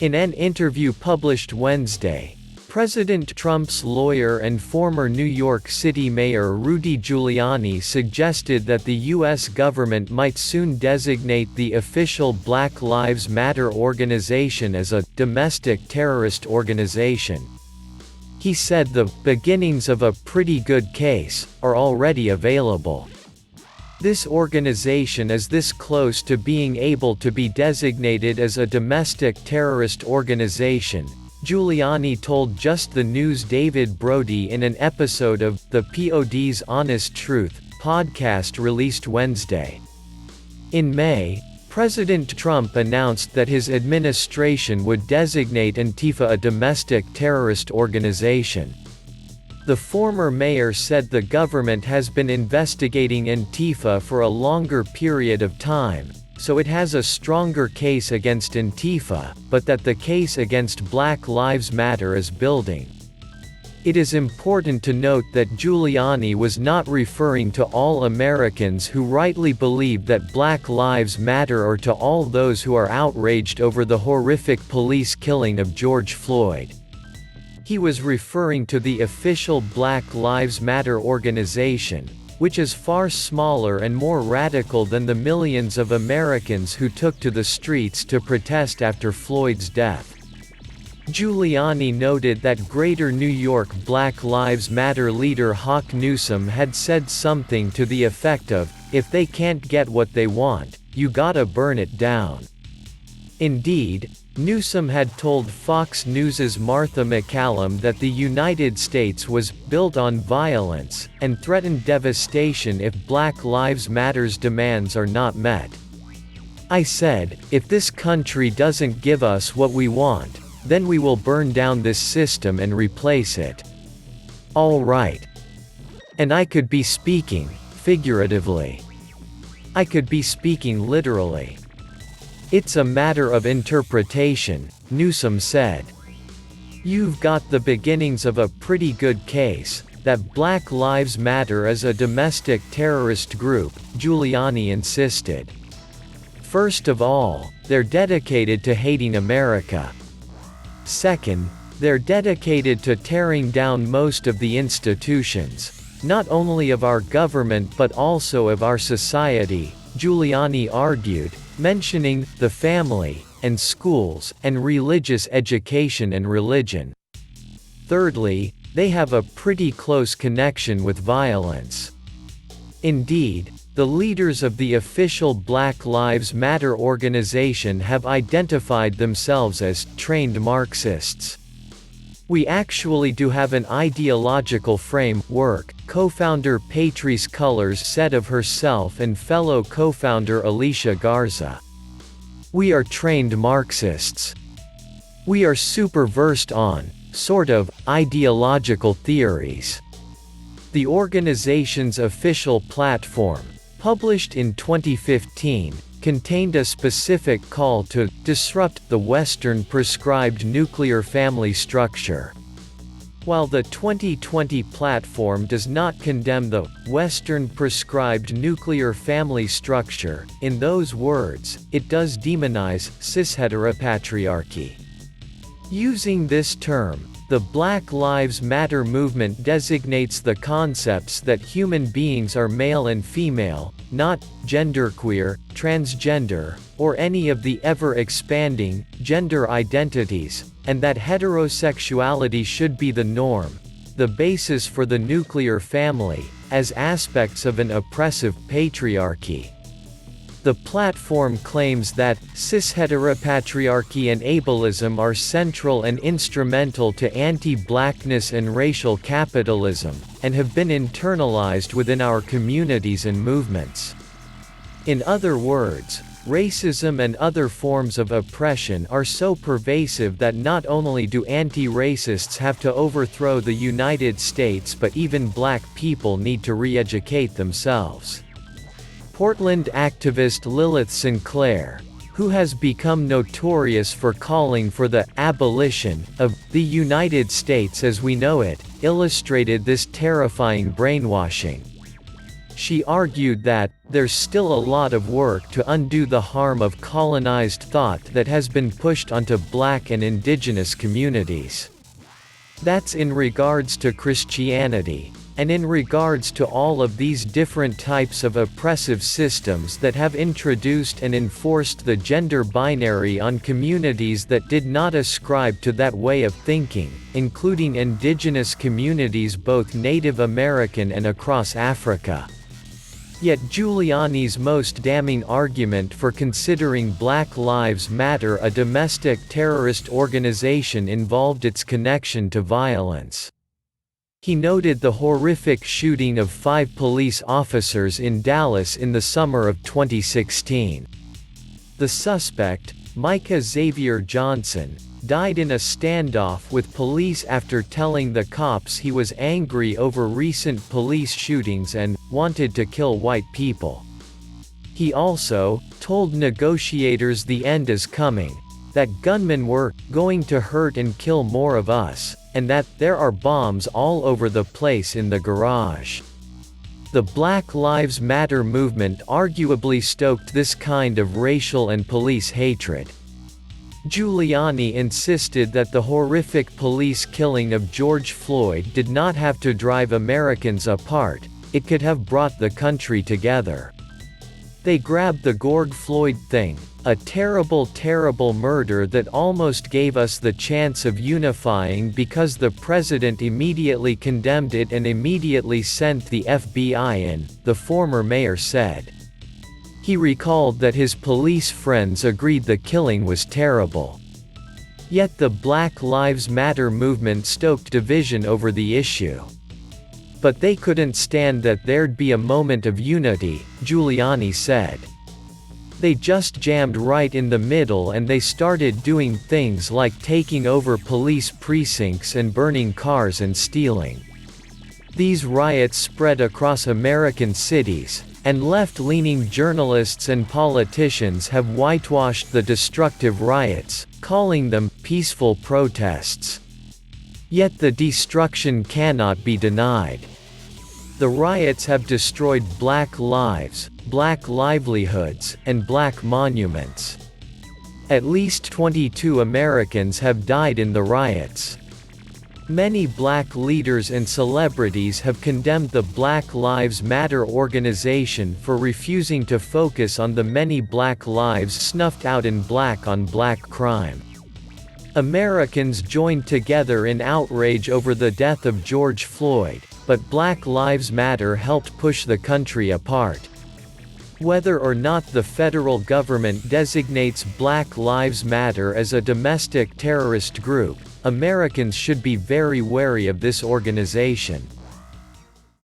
In an interview published Wednesday, President Trump's lawyer and former New York City Mayor Rudy Giuliani suggested that the U.S. government might soon designate the official Black Lives Matter organization as a domestic terrorist organization. He said the beginnings of a pretty good case are already available. This organization is this close to being able to be designated as a domestic terrorist organization, Giuliani told Just the News' David Brody in an episode of The POD's Honest Truth podcast released Wednesday. In May, President Trump announced that his administration would designate Antifa a domestic terrorist organization. The former mayor said the government has been investigating Antifa for a longer period of time, so it has a stronger case against Antifa, but that the case against Black Lives Matter is building. It is important to note that Giuliani was not referring to all Americans who rightly believe that Black Lives Matter or to all those who are outraged over the horrific police killing of George Floyd. He was referring to the official Black Lives Matter organization, which is far smaller and more radical than the millions of Americans who took to the streets to protest after Floyd's death. Giuliani noted that Greater New York Black Lives Matter leader Hawk Newsome had said something to the effect of, "If they can't get what they want, you gotta burn it down." Indeed, Newsome had told Fox News's Martha McCallum that the United States was built on violence, and threatened devastation if Black Lives Matter's demands are not met. "I said, if this country doesn't give us what we want, then we will burn down this system and replace it. All right. And I could be speaking figuratively. I could be speaking literally. It's a matter of interpretation," Newsome said. "You've got the beginnings of a pretty good case, that Black Lives Matter is a domestic terrorist group," Giuliani insisted. "First of all, they're dedicated to hating America. Second, they're dedicated to tearing down most of the institutions, not only of our government but also of our society," Giuliani argued, mentioning the family, and schools, and religious education and religion. Thirdly, they have a pretty close connection with violence. Indeed, the leaders of the official Black Lives Matter organization have identified themselves as trained Marxists. "We actually do have an ideological framework," co-founder Patriots Colors said of herself and fellow co-founder Alicia Garza. "We are trained Marxists. We are super versed on, sort of, ideological theories." The organization's official platform, published in 2015, contained a specific call to disrupt the Western prescribed nuclear family structure. While the 2020 platform does not condemn the Western prescribed nuclear family structure, in those words, it does demonize cis-heteropatriarchy. Using this term, the Black Lives Matter movement designates the concepts that human beings are male and female, not genderqueer, transgender, or any of the ever-expanding gender identities, and that heterosexuality should be the norm, the basis for the nuclear family, as aspects of an oppressive patriarchy. The platform claims that cis-heteropatriarchy and ableism are central and instrumental to anti-blackness and racial capitalism, and have been internalized within our communities and movements. In other words, racism and other forms of oppression are so pervasive that not only do anti-racists have to overthrow the United States but even black people need to re-educate themselves. Portland activist Lilith Sinclair, who has become notorious for calling for the abolition of the United States as we know it, illustrated this terrifying brainwashing. She argued that, there's still a lot of work to undo the harm of colonized thought that has been pushed onto Black and indigenous communities. That's in regards to Christianity, and in regards to all of these different types of oppressive systems that have introduced and enforced the gender binary on communities that did not ascribe to that way of thinking, including indigenous communities both Native American and across Africa. Yet Giuliani's most damning argument for considering Black Lives Matter a domestic terrorist organization involved its connection to violence. He noted the horrific shooting of 5 police officers in Dallas in the summer of 2016. The suspect, Micah Xavier Johnson, died in a standoff with police after telling the cops he was angry over recent police shootings and wanted to kill white people. He also told negotiators the end is coming, that gunmen were going to hurt and kill more of us, and that there are bombs all over the place in the garage. The Black Lives Matter movement arguably stoked this kind of racial and police hatred. Giuliani insisted that the horrific police killing of George Floyd did not have to drive Americans apart, it could have brought the country together. They grabbed the George Floyd thing, a terrible murder that almost gave us the chance of unifying because the president immediately condemned it and immediately sent the FBI in, the former mayor said. He recalled that his police friends agreed the killing was terrible. Yet the Black Lives Matter movement stoked division over the issue. But they couldn't stand that there'd be a moment of unity, Giuliani said. They just jammed right in the middle and they started doing things like taking over police precincts and burning cars and stealing. These riots spread across American cities, and left-leaning journalists and politicians have whitewashed the destructive riots, calling them peaceful protests. Yet the destruction cannot be denied. The riots have destroyed Black lives, Black livelihoods, and Black monuments. At least 22 Americans have died in the riots. Many Black leaders and celebrities have condemned the Black Lives Matter organization for refusing to focus on the many Black lives snuffed out in black-on-black crime. Americans joined together in outrage over the death of George Floyd, but Black Lives Matter helped push the country apart. Whether or not the federal government designates Black Lives Matter as a domestic terrorist group, Americans should be very wary of this organization.